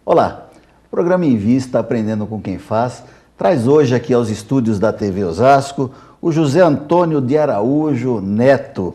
Olá, o programa Invista Aprendendo com Quem Faz traz hoje aqui aos estúdios da TV Osasco o José Antônio de Araújo Neto.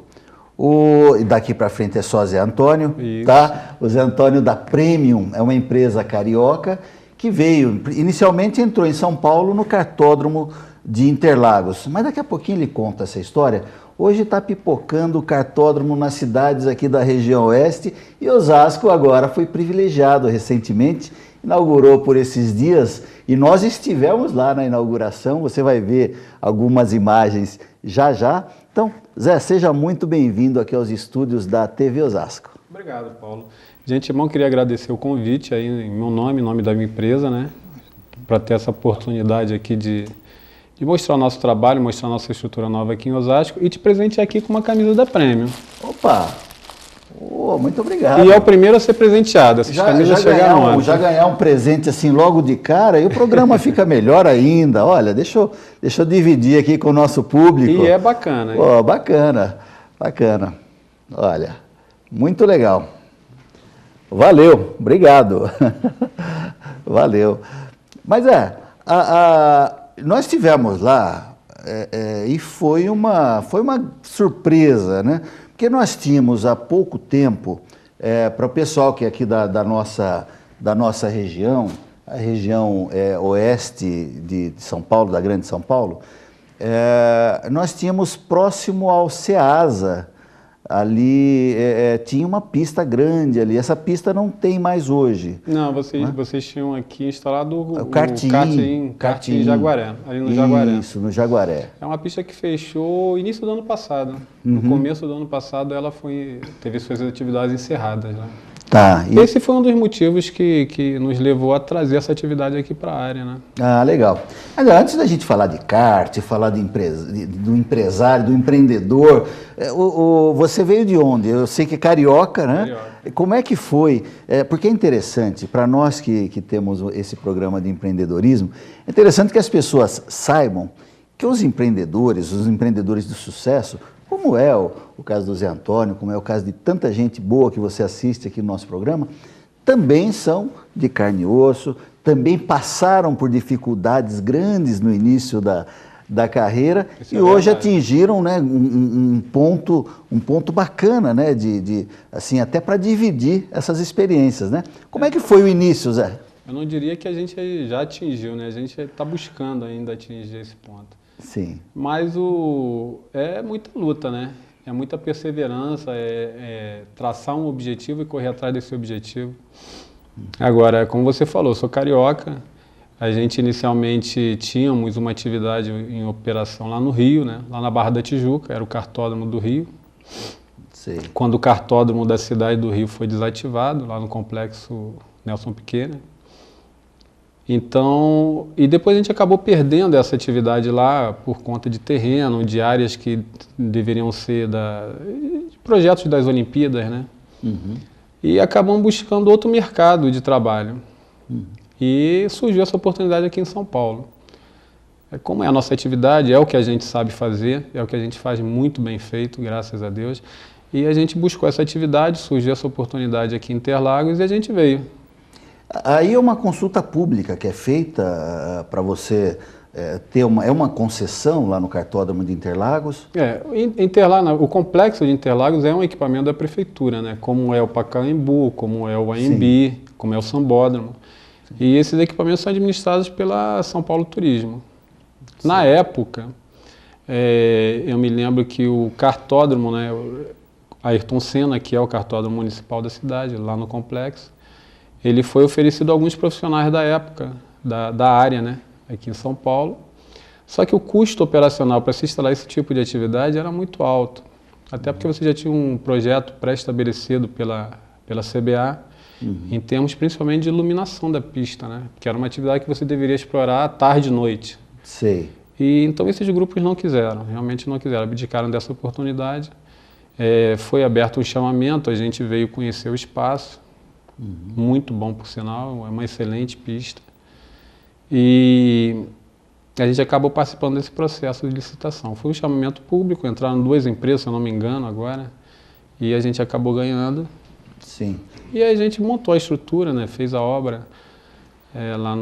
E daqui para frente é só Zé Antônio, Isso. Tá? O Zé Antônio da Premium é uma empresa carioca que veio, inicialmente entrou em São Paulo no cartódromo de Interlagos, mas daqui a pouquinho ele conta essa história. Hoje está pipocando o cartódromo nas cidades aqui da região oeste e Osasco agora foi privilegiado recentemente, inaugurou por esses dias e nós estivemos lá na inauguração, você vai ver algumas imagens já já. Então, Zé, seja muito bem-vindo aqui aos estúdios da TV Osasco. Obrigado, Paulo. De antemão, queria agradecer o convite aí em meu nome, em nome da minha empresa, né, para ter essa oportunidade aqui de mostrar o nosso trabalho, mostrar a nossa estrutura nova aqui em Osasco e te presentear aqui com uma camisa da Premium. Opa! Muito obrigado. E é o primeiro a ser presenteado, essas camisas chegaram antes. Já ganhar um presente assim logo de cara e o programa fica melhor ainda. Olha, deixa eu dividir aqui com o nosso público. E é bacana. Bacana. Olha, muito legal. Valeu, obrigado. Valeu. Mas nós estivemos lá e foi uma surpresa, né? Porque nós tínhamos há pouco tempo, para o pessoal que é aqui da nossa região, a região oeste de São Paulo, da Grande São Paulo, nós tínhamos próximo ao Ceasa, ali tinha uma pista grande ali, essa pista não tem mais hoje. Não, vocês tinham aqui instalado o karting Jaguaré, ali no Jaguaré. Isso, no Jaguaré. É uma pista que fechou no início do ano passado. No começo do ano passado ela teve suas atividades encerradas, né? Tá. Esse foi um dos motivos que nos levou a trazer essa atividade aqui para a área, né? Ah, legal. Agora, antes da gente falar de kart, falar do empresário, do empreendedor, você veio de onde? Eu sei que é carioca, né? Carioca. Como é que foi? Porque é interessante, para nós que temos esse programa de empreendedorismo, é interessante que as pessoas saibam que os empreendedores de sucesso, como é o caso do Zé Antônio, como é o caso de tanta gente boa que você assiste aqui no nosso programa, também são de carne e osso, também passaram por dificuldades grandes no início da carreira e hoje atingiram, né, um ponto bacana, né, assim, até para dividir essas experiências, né? Como é que foi o início, Zé? Eu não diria que a gente já atingiu, né? A gente está buscando ainda atingir esse ponto. Sim. Mas é muita luta, né? É muita perseverança, traçar um objetivo e correr atrás desse objetivo. Agora, como você falou, eu sou carioca. A gente inicialmente tínhamos uma atividade em operação lá no Rio, né? Lá na Barra da Tijuca, era o cartódromo do Rio. Sim. Quando o cartódromo da cidade do Rio foi desativado, lá no complexo Nelson Piquet, né? Então, e depois a gente acabou perdendo essa atividade lá por conta de terreno, de áreas que deveriam ser de projetos das Olimpíadas, né? E acabamos buscando outro mercado de trabalho. E surgiu essa oportunidade aqui em São Paulo. Como é a nossa atividade, é o que a gente sabe fazer, é o que a gente faz muito bem feito, graças a Deus. E a gente buscou essa atividade, surgiu essa oportunidade aqui em Interlagos e a gente veio. Aí é uma consulta pública que é feita para você ter uma concessão lá no cartódromo de Interlagos? O complexo de Interlagos é um equipamento da prefeitura, né? Como é o Pacaembu, como é o AMB, como é o Sambódromo. E esses equipamentos são administrados pela São Paulo Turismo. Sim. Na época, eu me lembro que o cartódromo, né, Ayrton Senna, que é o cartódromo municipal da cidade, lá no complexo, ele foi oferecido a alguns profissionais da época, da área, né, aqui em São Paulo. Só que o custo operacional para se instalar esse tipo de atividade era muito alto. Até porque você já tinha um projeto pré-estabelecido pela CBA, em termos principalmente de iluminação da pista, né? Que era uma atividade que você deveria explorar tarde e noite. Sei. E então esses grupos não quiseram, realmente não quiseram, abdicaram dessa oportunidade. Foi aberto um chamamento, a gente veio conhecer o espaço, muito bom por sinal, é uma excelente pista. E a gente acabou participando desse processo de licitação. Foi um chamamento público, entraram 2 empresas, se eu não me engano, agora, e a gente acabou ganhando. Sim. E aí a gente montou a estrutura, né, fez a obra lá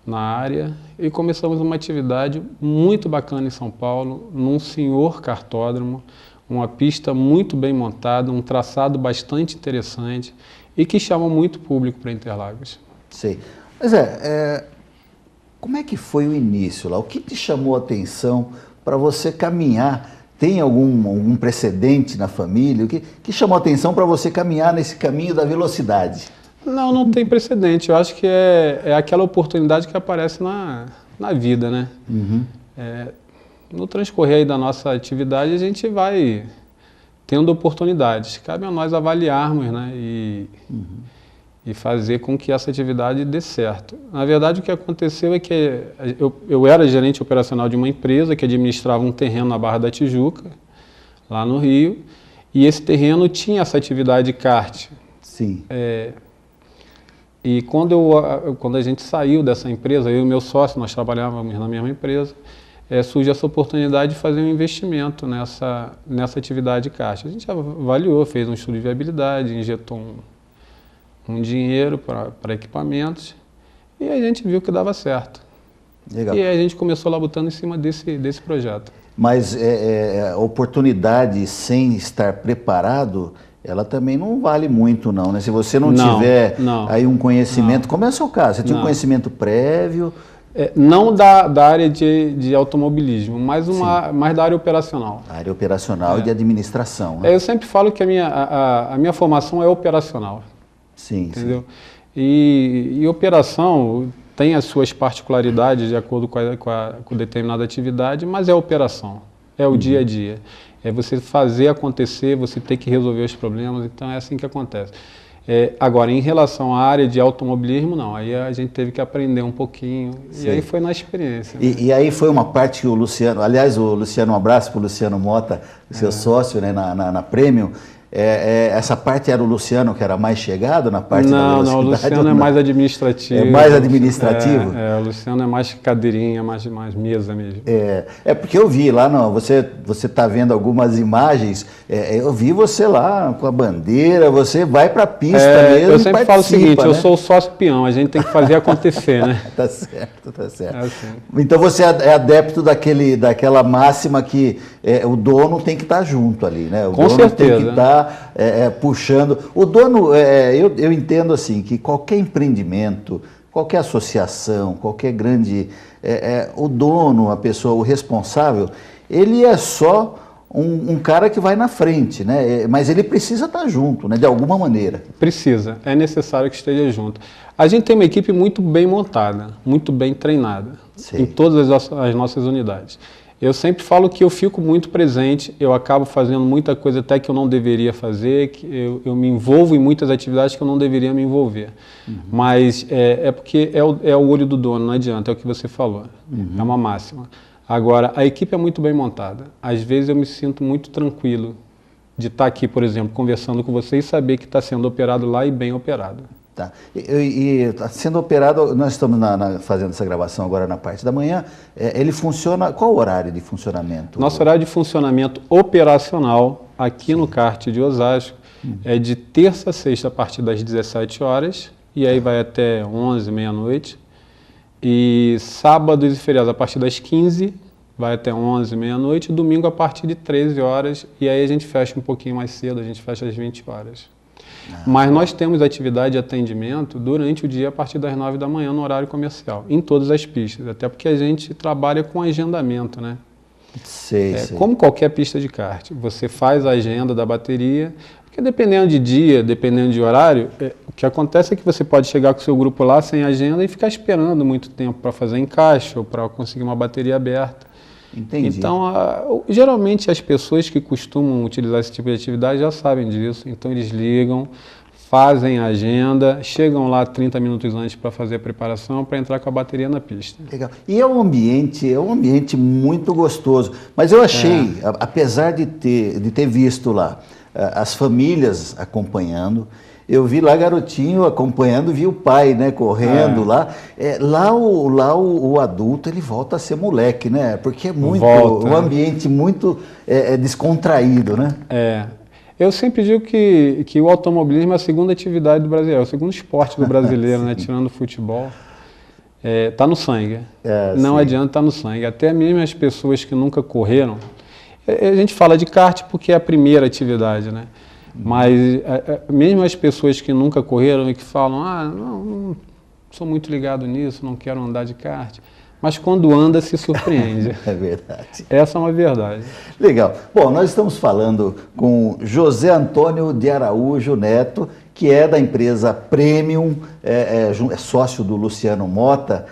na área e começamos uma atividade muito bacana em São Paulo, num senhor cartódromo, uma pista muito bem montada, um traçado bastante interessante e que chama muito público para Interlagos. Sei. Mas como é que foi o início lá? O que te chamou a atenção para você caminhar? Tem algum precedente na família? O que chamou a atenção para você caminhar nesse caminho da velocidade? Não tem precedente. Eu acho que é aquela oportunidade que aparece na vida, né? Uhum. No transcorrer aí da nossa atividade, a gente vai tendo oportunidades. Cabe a nós avaliarmos, né? E fazer com que essa atividade dê certo. Na verdade, o que aconteceu é que eu era gerente operacional de uma empresa que administrava um terreno na Barra da Tijuca, lá no Rio, e esse terreno tinha essa atividade de kart. Sim. E quando a gente saiu dessa empresa, eu e meu sócio, nós trabalhávamos na mesma empresa, surge essa oportunidade de fazer um investimento nessa atividade de kart. A gente avaliou, fez um estudo de viabilidade, injetou um dinheiro para equipamentos e a gente viu que dava certo. Legal. E aí a gente começou labutando em cima desse projeto. Mas a oportunidade sem estar preparado, ela também não vale muito não, né? Se você não tiver aí um conhecimento, como é o seu caso, você tinha um conhecimento prévio? Não da área de automobilismo, mas mais da área operacional. A área operacional e de administração. Né? Eu sempre falo que a minha formação é operacional. Sim, entendeu? Sim. E operação tem as suas particularidades de acordo com determinada atividade, mas é operação, é o dia a dia. É você fazer acontecer, você ter que resolver os problemas, então é assim que acontece. Agora, em relação à área de automobilismo, não, aí a gente teve que aprender um pouquinho, e aí foi na experiência. Né? E aí foi uma parte que o Luciano, aliás, um abraço para o Luciano Mota, seu sócio, né, na Premium. Essa parte era o Luciano que era mais chegado na parte da velocidade? Não, o Luciano é mais administrativo. É mais administrativo? O Luciano é mais cadeirinha, mais mesa mesmo. Porque eu vi lá, você está vendo algumas imagens, eu vi você lá com a bandeira, você vai para a pista mesmo. Eu sempre falo o seguinte, né? Eu sou o sócio peão, a gente tem que fazer acontecer, né? Tá certo, tá certo. Assim. Então você é adepto daquela máxima que o dono tem que estar junto ali, né? O Com dono certeza. tem que estar puxando. O dono, eu entendo assim, que qualquer empreendimento, qualquer associação, qualquer grande... o dono, a pessoa, o responsável, ele é só um cara que vai na frente, né? Mas ele precisa estar junto, né? De alguma maneira. Precisa, é necessário que esteja junto. A gente tem uma equipe muito bem montada, muito bem treinada, em todas as nossas unidades. Eu sempre falo que eu fico muito presente, eu acabo fazendo muita coisa até que eu não deveria fazer, que eu me envolvo em muitas atividades que eu não deveria me envolver. Mas porque é o olho do dono, não adianta, é o que você falou, é uma máxima. Agora, a equipe é muito bem montada. Às vezes eu me sinto muito tranquilo de estar aqui, por exemplo, conversando com você e saber que está sendo operado lá e bem operado. Tá. E tá sendo operado, nós estamos fazendo essa gravação agora na parte da manhã, ele funciona, qual o horário de funcionamento? Nosso horário de funcionamento operacional aqui no kart de Osasco é de terça a sexta a partir das 17 horas e aí vai até 11, meia-noite. E sábados e feriados a partir das 15, vai até 11, meia-noite, e domingo a partir de 13 horas, e aí a gente fecha um pouquinho mais cedo, a gente fecha às 20 horas. Mas nós temos atividade de atendimento durante o dia a partir das 9 da manhã no horário comercial, em todas as pistas, até porque a gente trabalha com agendamento, né? Sei. Como qualquer pista de kart, você faz a agenda da bateria, porque dependendo de dia, dependendo de horário, o que acontece é que você pode chegar com o seu grupo lá sem agenda e ficar esperando muito tempo para fazer encaixe ou para conseguir uma bateria aberta. Entendi. Então, geralmente as pessoas que costumam utilizar esse tipo de atividade já sabem disso, então eles ligam, fazem a agenda, chegam lá 30 minutos antes para fazer a preparação, para entrar com a bateria na pista. Legal. E é um ambiente muito gostoso, mas eu achei, apesar de ter visto lá as famílias acompanhando, Eu vi lá garotinho acompanhando, vi o pai, né, correndo lá. O adulto, ele volta a ser moleque, né? Porque é muito, um ambiente muito descontraído, né? Eu sempre digo que o automobilismo é a segunda atividade do brasileiro, é o segundo esporte do brasileiro, né, tirando o futebol. Tá no sangue. Não adianta, tá no sangue. Até mesmo as pessoas que nunca correram, a gente fala de kart porque é a primeira atividade, né? Mas mesmo as pessoas que nunca correram e que falam, não sou muito ligado nisso, não quero andar de kart. Mas quando anda, se surpreende. É verdade. Essa é uma verdade. Legal. Bom, nós estamos falando com José Antônio de Araújo Neto, que é da empresa Premium, é sócio do Luciano Mota,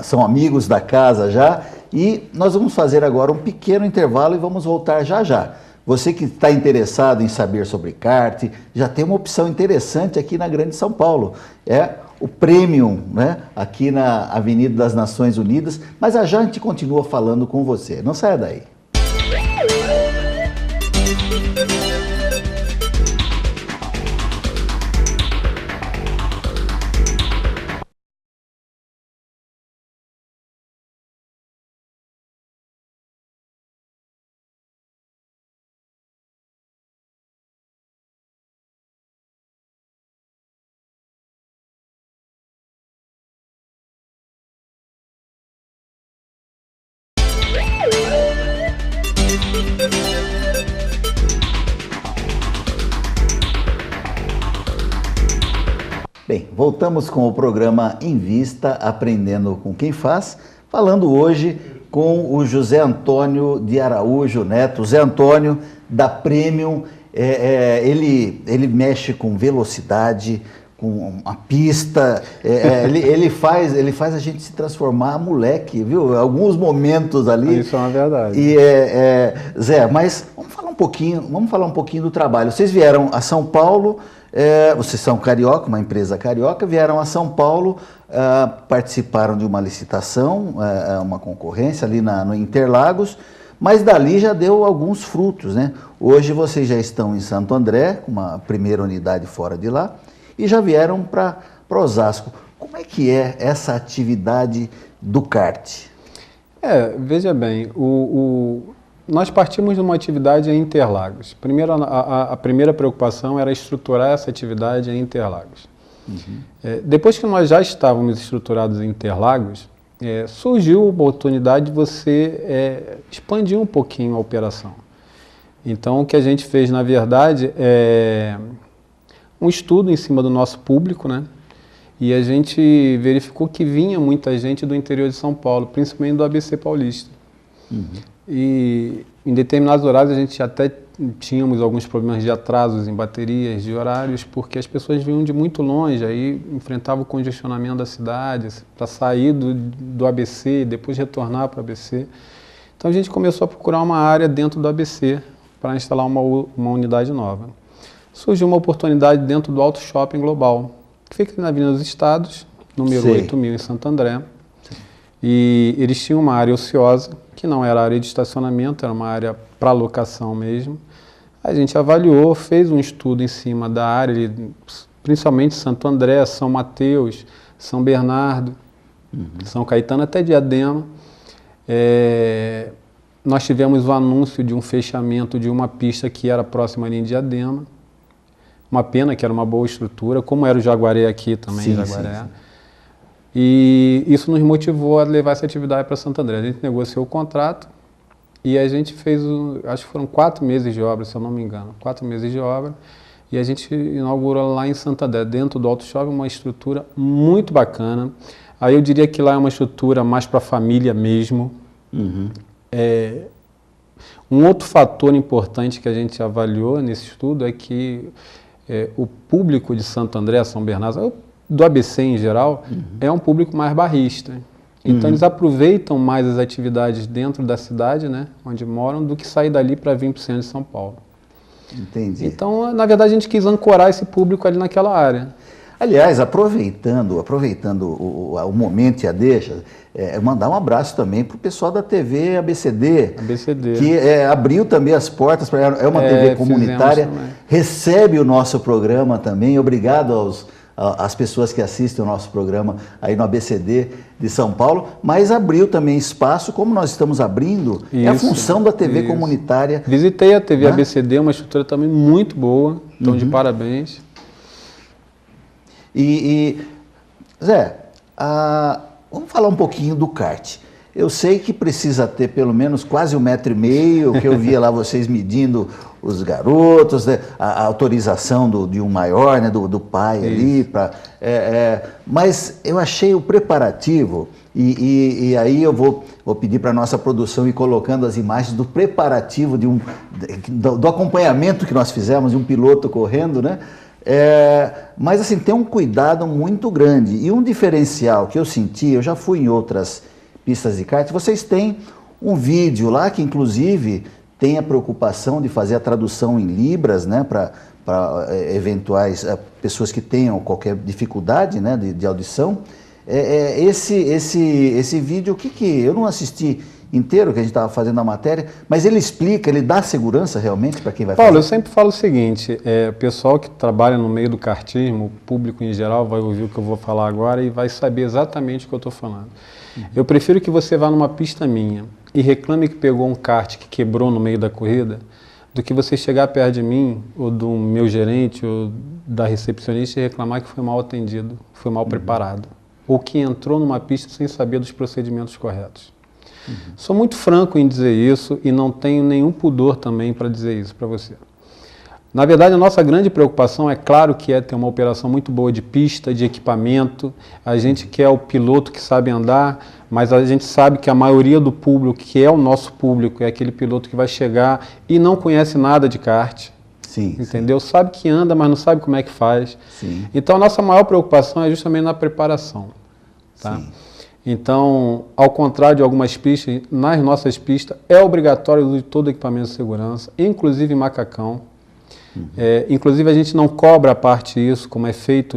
são amigos da casa já, e nós vamos fazer agora um pequeno intervalo e vamos voltar já já. Você que está interessado em saber sobre kart, já tem uma opção interessante aqui na Grande São Paulo. É o Premium, né? Aqui na Avenida das Nações Unidas. Mas já a gente continua falando com você. Não saia daí. Bem, voltamos com o programa Em Vista, Aprendendo com Quem Faz, falando hoje com o José Antônio de Araújo Neto. Zé Antônio, da Premium, ele mexe com velocidade, com a pista, ele faz a gente se transformar moleque, viu? Alguns momentos ali. Isso é uma verdade. E, Zé, mas vamos falar um pouquinho do trabalho. Vocês vieram a São Paulo, vocês são carioca, uma empresa carioca, vieram a São Paulo, participaram de uma licitação, uma concorrência ali no Interlagos, mas dali já deu alguns frutos, né? Hoje vocês já estão em Santo André, com uma primeira unidade fora de lá, e já vieram para Osasco. Como é que é essa atividade do kart? Veja bem, nós partimos de uma atividade em Interlagos. Primeiro, a primeira preocupação era estruturar essa atividade em Interlagos. Uhum. Depois que nós já estávamos estruturados em Interlagos, surgiu a oportunidade de você expandir um pouquinho a operação. Então, o que a gente fez, na verdade, é um estudo em cima do nosso público, né? E a gente verificou que vinha muita gente do interior de São Paulo, principalmente do ABC Paulista. Uhum. E em determinados horários a gente até tínhamos alguns problemas de atrasos em baterias, de horários, porque as pessoas vinham de muito longe, aí enfrentavam o congestionamento da cidade, para sair do ABC e depois retornar para o ABC. Então a gente começou a procurar uma área dentro do ABC para instalar uma unidade nova. Surgiu uma oportunidade dentro do Auto Shopping Global, que fica na Avenida dos Estados, número 8000 em Santo André. E eles tinham uma área ociosa, que não era área de estacionamento, era uma área para locação mesmo. A gente avaliou, fez um estudo em cima da área, principalmente Santo André, São Mateus, São Bernardo, São Caetano, até Diadema. Nós tivemos o anúncio de um fechamento de uma pista que era próxima ali em Diadema. Uma pena que era uma boa estrutura, como era o Jaguaré aqui também, Jaguaré. Sim. E isso nos motivou a levar essa atividade para Santo André. A gente negociou o contrato e a gente fez, acho que foram 4 meses de obra, se eu não me engano, 4 meses de obra. E a gente inaugurou lá em Santo André, dentro do Auto Shopping, uma estrutura muito bacana. Aí eu diria que lá é uma estrutura mais para a família mesmo. Uhum. Um outro fator importante que a gente avaliou nesse estudo é que o público de Santo André, São Bernardo, do ABC em geral, é um público mais barrista. Então eles aproveitam mais as atividades dentro da cidade, né, onde moram, do que sair dali para vir para o centro de São Paulo. Entendi. Então, na verdade, a gente quis ancorar esse público ali naquela área. Aliás, aproveitando o momento e a deixa, mandar um abraço também para o pessoal da TV ABCD, que abriu também as portas, é uma TV comunitária, recebe o nosso programa também. Obrigado às pessoas que assistem o nosso programa aí no ABCD de São Paulo, mas abriu também espaço, como nós estamos abrindo, é a função da TV comunitária. Visitei a TV ABCD, uma estrutura também muito boa, então de parabéns. Zé, vamos falar um pouquinho do kart. Eu sei que precisa ter pelo menos quase 1,5 metro, que eu via lá vocês medindo os garotos, né? A autorização de um maior, né? do pai ali. Mas eu achei o preparativo, e aí eu vou pedir para a nossa produção ir colocando as imagens do preparativo, do acompanhamento que nós fizemos, de um piloto correndo, né? Mas assim, tem um cuidado muito grande e um diferencial que eu senti, eu já fui em outras pistas de kart, vocês têm um vídeo lá que inclusive tem a preocupação de fazer a tradução em libras, né, para eventuais pessoas que tenham qualquer dificuldade, né, de audição. Esse vídeo, o que eu não assisti inteiro, que a gente estava fazendo a matéria, mas ele explica, ele dá segurança realmente para quem vai fazer? Paulo, eu sempre falo o seguinte, o pessoal que trabalha no meio do kartismo, o público em geral vai ouvir o que eu vou falar agora e vai saber exatamente o que eu estou falando. Eu prefiro que você vá numa pista minha e reclame que pegou um kart que quebrou no meio da corrida, do que você chegar perto de mim, ou do meu gerente, ou da recepcionista e reclamar que foi mal atendido, foi mal preparado, ou que entrou numa pista sem saber dos procedimentos corretos. Sou muito franco em dizer isso e não tenho nenhum pudor também para dizer isso para você. Na verdade, a nossa grande preocupação, é claro que é ter uma operação muito boa de pista, de equipamento. A gente quer o piloto que sabe andar, mas a gente sabe que a maioria do público, que é o nosso público, é aquele piloto que vai chegar e não conhece nada de kart. Sim, entendeu? Sim. Sabe que anda, mas não sabe como é que faz. Sim. Então, a nossa maior preocupação é justamente na preparação. Tá? Sim. Então, ao contrário de algumas pistas, nas nossas pistas é obrigatório o uso de todo equipamento de segurança, inclusive macacão. Inclusive a gente não cobra a parte disso, como é feito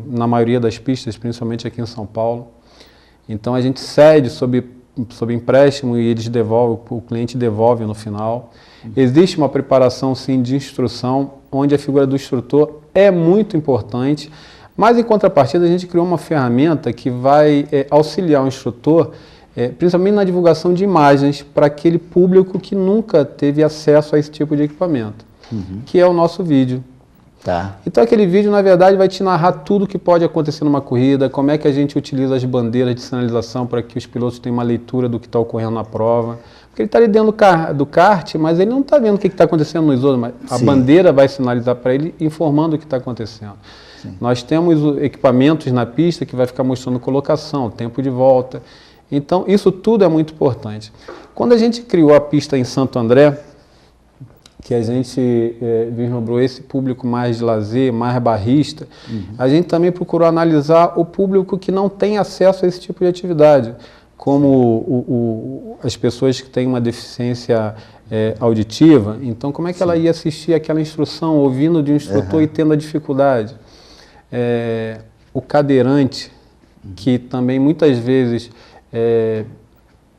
na maioria das pistas, principalmente aqui em São Paulo. Então a gente cede sob empréstimo e eles devolvem, o cliente devolve no final. Existe uma preparação sim de instrução, onde a figura do instrutor é muito importante. Mas, em contrapartida, a gente criou uma ferramenta que vai auxiliar o instrutor, principalmente na divulgação de imagens, para aquele público que nunca teve acesso a esse tipo de equipamento, que é o nosso vídeo. Tá. Então, aquele vídeo, na verdade, vai te narrar tudo o que pode acontecer numa corrida, como é que a gente utiliza as bandeiras de sinalização para que os pilotos tenham uma leitura do que está ocorrendo na prova. Porque ele está ali dentro do kart, mas ele não está vendo o que está acontecendo nos outros, mas a bandeira vai sinalizar para ele, informando o que está acontecendo. Nós temos equipamentos na pista que vai ficar mostrando colocação, tempo de volta. Então, isso tudo é muito importante. Quando a gente criou a pista em Santo André, que a gente vislumbrou esse público mais de lazer, mais barrista, a gente também procurou analisar o público que não tem acesso a esse tipo de atividade, como as pessoas que têm uma deficiência auditiva. Então, como é que ela ia assistir aquela instrução, ouvindo de um instrutor e tendo a dificuldade? O cadeirante, que também muitas vezes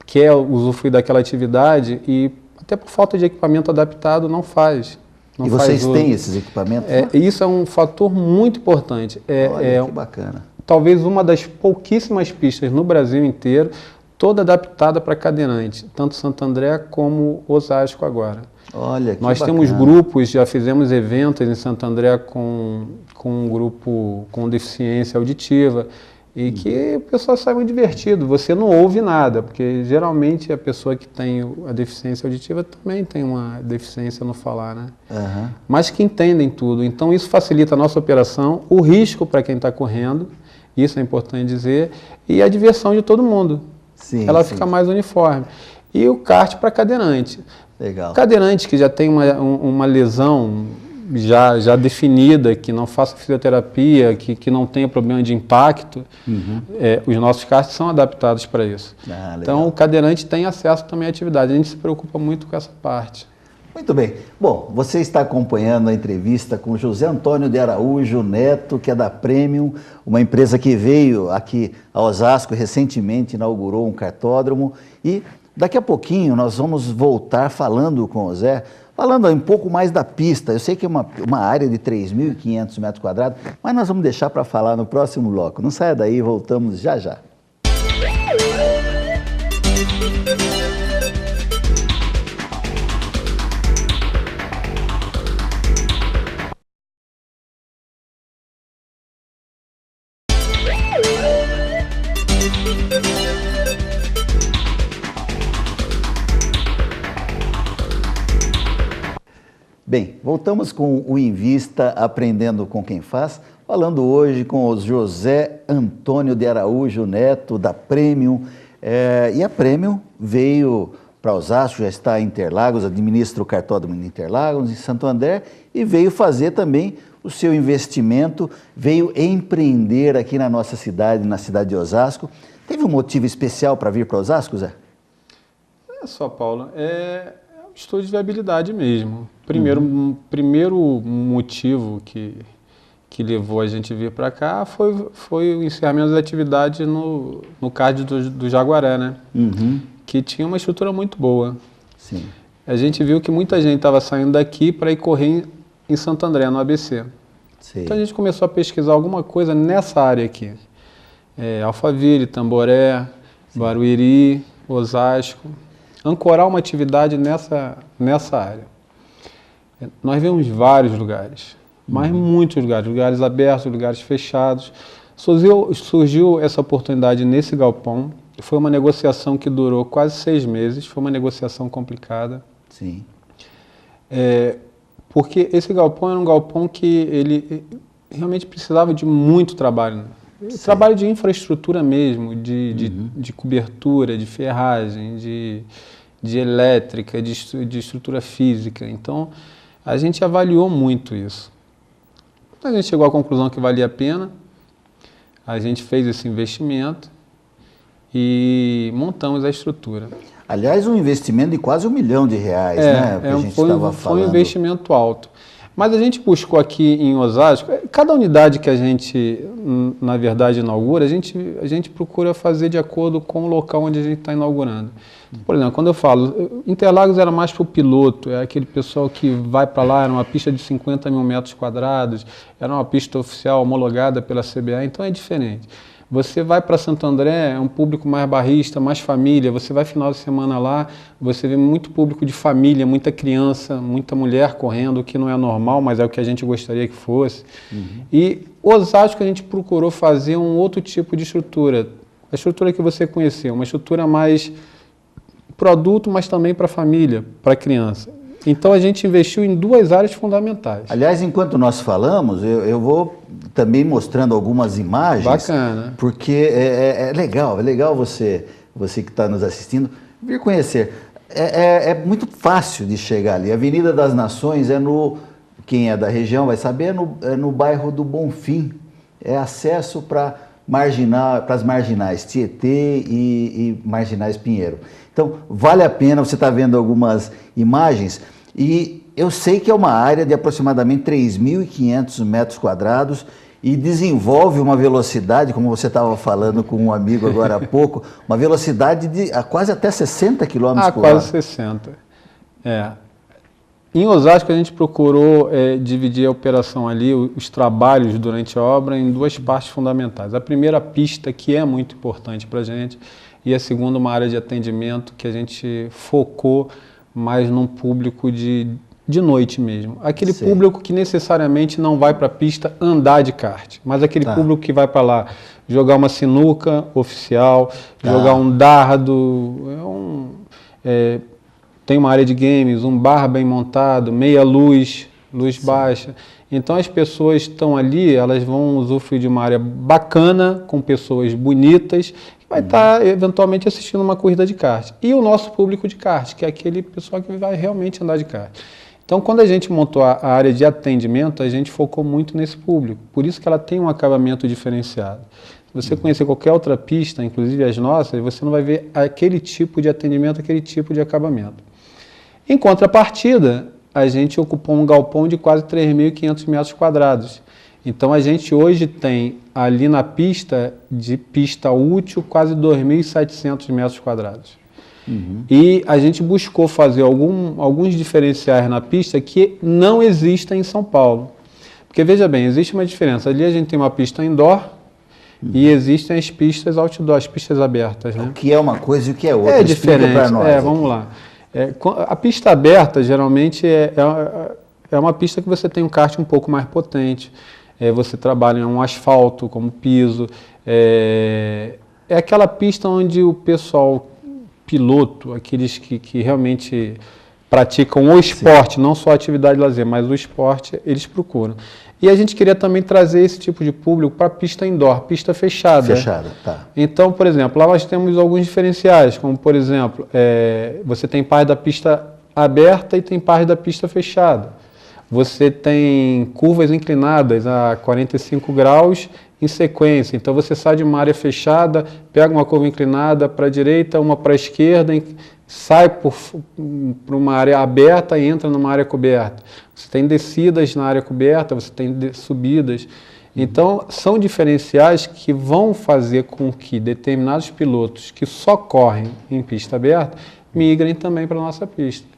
quer usufruir daquela atividade e até por falta de equipamento adaptado não faz. E vocês têm esses equipamentos? Isso é um fator muito importante. Olha, que bacana. Talvez uma das pouquíssimas pistas no Brasil inteiro, toda adaptada para cadeirante, tanto Santo André como Osasco agora. Olha, que Nós bacana. temos grupos, já fizemos eventos em Santo André com um grupo com deficiência auditiva e que o pessoal sai muito divertido. Você não ouve nada, porque geralmente a pessoa que tem a deficiência auditiva também tem uma deficiência no falar, né? Mas que entendem tudo. Então isso facilita a nossa operação, o risco para quem está correndo, isso é importante dizer, e a diversão de todo mundo. Ela fica mais uniforme. E o kart para cadeirante. Legal. Cadeirante que já tem uma lesão já definida, que não faça fisioterapia, que não tenha problema de impacto, os nossos karts são adaptados para isso. Então, o cadeirante tem acesso também à atividade. A gente se preocupa muito com essa parte. Muito bem. Bom, você está acompanhando a entrevista com José Antônio de Araújo Neto, que é da Premium, uma empresa que veio aqui a Osasco recentemente, inaugurou um cartódromo, e daqui a pouquinho nós vamos voltar falando com o Zé, falando um pouco mais da pista. Eu sei que é uma área de 3.500 metros quadrados, mas nós vamos deixar para falar no próximo bloco. Não saia daí, voltamos já já. Bem, voltamos com o Invista Aprendendo com Quem Faz, falando hoje com o José Antônio de Araújo Neto, da Premium. E a Premium veio para Osasco, já está em Interlagos, administra o cartódromo em Interlagos, em Santo André, e veio fazer também o seu investimento, veio empreender aqui na nossa cidade, na cidade de Osasco. Teve um motivo especial para vir para Osasco, Zé? É só, Paulo, é um estudo de viabilidade mesmo. Primeiro motivo que levou a gente a vir para cá foi o encerramento das atividades no CAD do Jaguaré, né? Que tinha uma estrutura muito boa. Sim. A gente viu que muita gente estava saindo daqui para ir correr em Santo André, no ABC. Sim. Então a gente começou a pesquisar alguma coisa nessa área aqui. Alphaville, Tamboré, sim, Barueri, Osasco. Ancorar uma atividade nessa área. Nós vemos vários lugares, mas muitos lugares abertos, lugares fechados. Surgiu essa oportunidade nesse galpão. Foi uma negociação que durou quase 6 meses, foi uma negociação complicada. Sim. Porque esse galpão era um galpão que ele realmente precisava de muito trabalho. Trabalho de infraestrutura mesmo, de cobertura, de ferragem, de elétrica, de estrutura física. Então, a gente avaliou muito isso. A gente chegou à conclusão que valia a pena, a gente fez esse investimento e montamos a estrutura. Aliás, um investimento de quase R$1 milhão, né? Que a gente estava falando. Foi um investimento alto. Mas a gente buscou aqui em Osasco, cada unidade que a gente, na verdade, inaugura, a gente procura fazer de acordo com o local onde a gente está inaugurando. Por exemplo, quando eu falo, Interlagos era mais para o piloto, é aquele pessoal que vai para lá, era uma pista de 50 mil metros quadrados, era uma pista oficial homologada pela CBA, então é diferente. Você vai para Santo André, é um público mais barrista, mais família, você vai final de semana lá, você vê muito público de família, muita criança, muita mulher correndo, o que não é normal, mas é o que a gente gostaria que fosse. E Osasco a gente procurou fazer um outro tipo de estrutura, a estrutura que você conheceu, uma estrutura mais produto, mas também para família, para criança. Então a gente investiu em 2 áreas fundamentais. Aliás, enquanto nós falamos, eu vou também mostrando algumas imagens. Bacana. Porque é legal você que está nos assistindo, vir conhecer. É muito fácil de chegar ali. A Avenida das Nações quem é da região vai saber, é no bairro do Bonfim. É acesso para as marginais Tietê e marginais Pinheiro. Então, vale a pena, você está vendo algumas imagens, e eu sei que é uma área de aproximadamente 3.500 metros quadrados e desenvolve uma velocidade, como você estava falando com um amigo agora há pouco, uma velocidade de quase até 60 km por hora. Quase 60. Em Osasco, a gente procurou dividir a operação ali, os trabalhos durante a obra, em 2 partes fundamentais. A primeira, a pista, que é muito importante para a gente, e a segunda, uma área de atendimento que a gente focou mais num público de noite mesmo. Aquele público que necessariamente não vai para a pista andar de kart, mas aquele público que vai para lá jogar uma sinuca oficial, jogar um dardo, tem uma área de games, um bar bem montado, meia luz baixa. Então as pessoas estão ali, elas vão usufruir de uma área bacana, com pessoas bonitas, que vai estar eventualmente assistindo uma corrida de kart. E o nosso público de kart, que é aquele pessoal que vai realmente andar de kart. Então quando a gente montou a área de atendimento, a gente focou muito nesse público. Por isso que ela tem um acabamento diferenciado. Se você conhecer qualquer outra pista, inclusive as nossas, você não vai ver aquele tipo de atendimento, aquele tipo de acabamento. Em contrapartida, a gente ocupou um galpão de quase 3.500 metros quadrados. Então, a gente hoje tem ali na pista, de pista útil, quase 2.700 metros quadrados. E a gente buscou fazer alguns diferenciais na pista que não existem em São Paulo. Porque, veja bem, existe uma diferença. Ali a gente tem uma pista indoor e existem as pistas outdoor, as pistas abertas. Né? O que é uma coisa e o que é outra. É diferente. Vamos lá. A pista aberta, geralmente, é uma pista que você tem um kart um pouco mais potente. Você trabalha em um asfalto como piso. É aquela pista onde o pessoal piloto, aqueles que realmente praticam o esporte, não só a atividade de lazer, mas o esporte, eles procuram. E a gente queria também trazer esse tipo de público para a pista indoor, pista fechada. Fechada, tá. Então, por exemplo, lá nós temos alguns diferenciais, como, por exemplo, você tem parte da pista aberta e tem parte da pista fechada. Você tem curvas inclinadas a 45 graus em sequência. Então, você sai de uma área fechada, pega uma curva inclinada para a direita, uma para a esquerda, sai para uma área aberta e entra numa área coberta. Você tem descidas na área coberta, você tem subidas. Então, são diferenciais que vão fazer com que determinados pilotos que só correm em pista aberta migrem também para a nossa pista.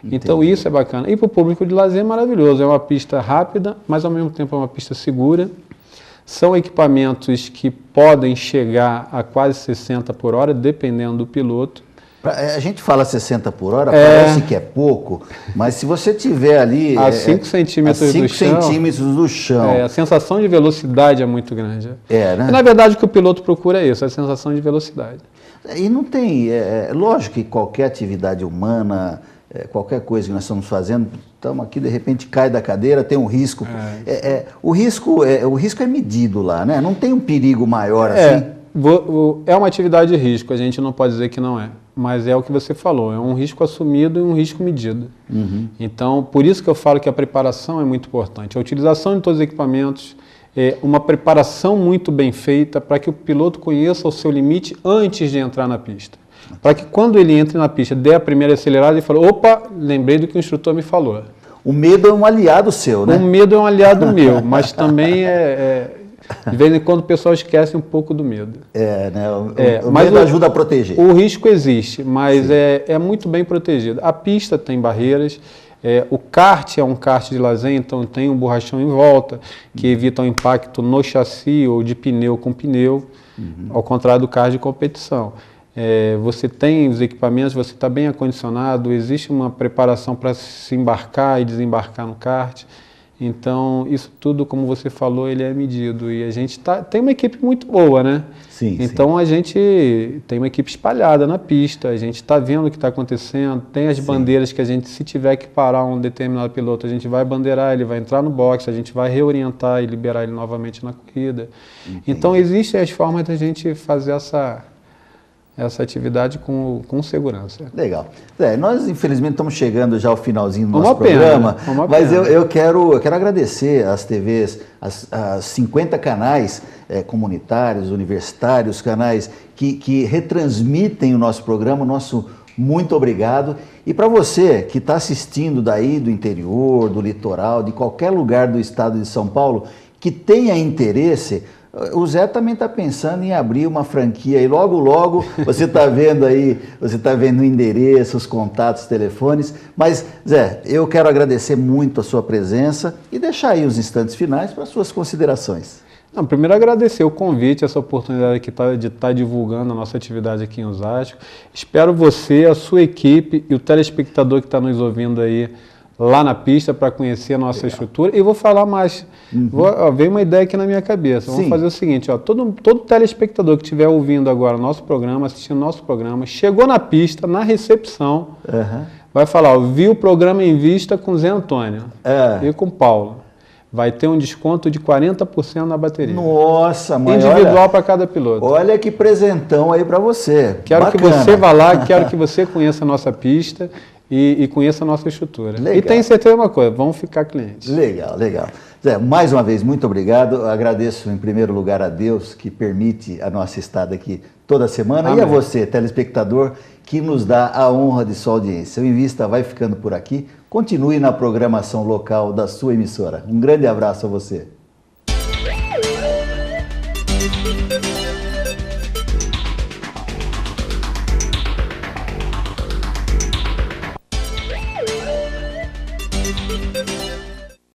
Entendi. Então, isso é bacana. E para o público de lazer é maravilhoso. É uma pista rápida, mas ao mesmo tempo é uma pista segura. São equipamentos que podem chegar a quase 60 por hora, dependendo do piloto. A gente fala 60 por hora, parece que é pouco, mas se você tiver ali... A 5 centímetros do chão. A sensação de velocidade é muito grande. Né? E, na verdade, o que o piloto procura é isso, a sensação de velocidade. E não tem... lógico que qualquer atividade humana, qualquer coisa que nós estamos fazendo, estamos aqui, de repente cai da cadeira, tem um risco. O risco é medido lá, né? Não tem um perigo maior assim? É uma atividade de risco, a gente não pode dizer que não é. Mas é o que você falou, é um risco assumido e um risco medido. Então, por isso que eu falo que a preparação é muito importante. A utilização de todos os equipamentos, uma preparação muito bem feita para que o piloto conheça o seu limite antes de entrar na pista. Para que quando ele entre na pista, dê a primeira acelerada e fale, opa, lembrei do que o instrutor me falou. O medo é um aliado seu, né? O medo é um aliado meu, mas também de vez em quando o pessoal esquece um pouco do medo. Né? O medo ajuda a proteger. O risco existe, mas é muito bem protegido. A pista tem barreiras, o kart é um kart de lazer, então tem um borrachão em volta, que evita o impacto no chassi ou de pneu com pneu, ao contrário do kart de competição. Você tem os equipamentos, você está bem acondicionado, existe uma preparação para se embarcar e desembarcar no kart. Então, isso tudo, como você falou, ele é medido. E a gente tem uma equipe muito boa, né? Sim. Então, a gente tem uma equipe espalhada na pista, a gente está vendo o que está acontecendo, tem as bandeiras que a gente, se tiver que parar um determinado piloto, a gente vai bandeirar, ele vai entrar no box, a gente vai reorientar e liberar ele novamente na corrida. Entendi. Então, existem as formas de a gente fazer essa atividade com segurança. Legal. Nós, infelizmente, estamos chegando já ao finalzinho do nosso programa, mas eu quero agradecer às TVs, às 50 canais comunitários, universitários, canais que retransmitem o nosso programa, nosso muito obrigado. E para você que está assistindo daí do interior, do litoral, de qualquer lugar do estado de São Paulo, que tenha interesse... O Zé também está pensando em abrir uma franquia e logo, logo você está vendo aí, você está vendo o endereço, os contatos, telefones. Mas, Zé, eu quero agradecer muito a sua presença e deixar aí os instantes finais para as suas considerações. Não, primeiro agradecer o convite, essa oportunidade de estar divulgando a nossa atividade aqui em Osasco. Espero você, a sua equipe e o telespectador que está nos ouvindo aí lá na pista para conhecer a nossa estrutura. E vou falar mais. Veio uma ideia aqui na minha cabeça. Vamos fazer o seguinte, todo telespectador que estiver ouvindo agora o nosso programa, assistindo o nosso programa, chegou na pista, na recepção, vai falar, vi o programa em vista com o Zé Antônio e com o Paulo. Vai ter um desconto de 40% na bateria. Nossa, mãe, individual para cada piloto. Olha que presentão aí para você. Quero que você vá lá, quero que você conheça a nossa pista e conheça a nossa estrutura. Legal. E tenho certeza de uma coisa, vão ficar clientes. Legal. Zé, mais uma vez, muito obrigado. Agradeço em primeiro lugar a Deus que permite a nossa estada aqui toda semana. Amém. E a você, telespectador, que nos dá a honra de sua audiência. O Invista vai ficando por aqui. Continue na programação local da sua emissora. Um grande abraço a você.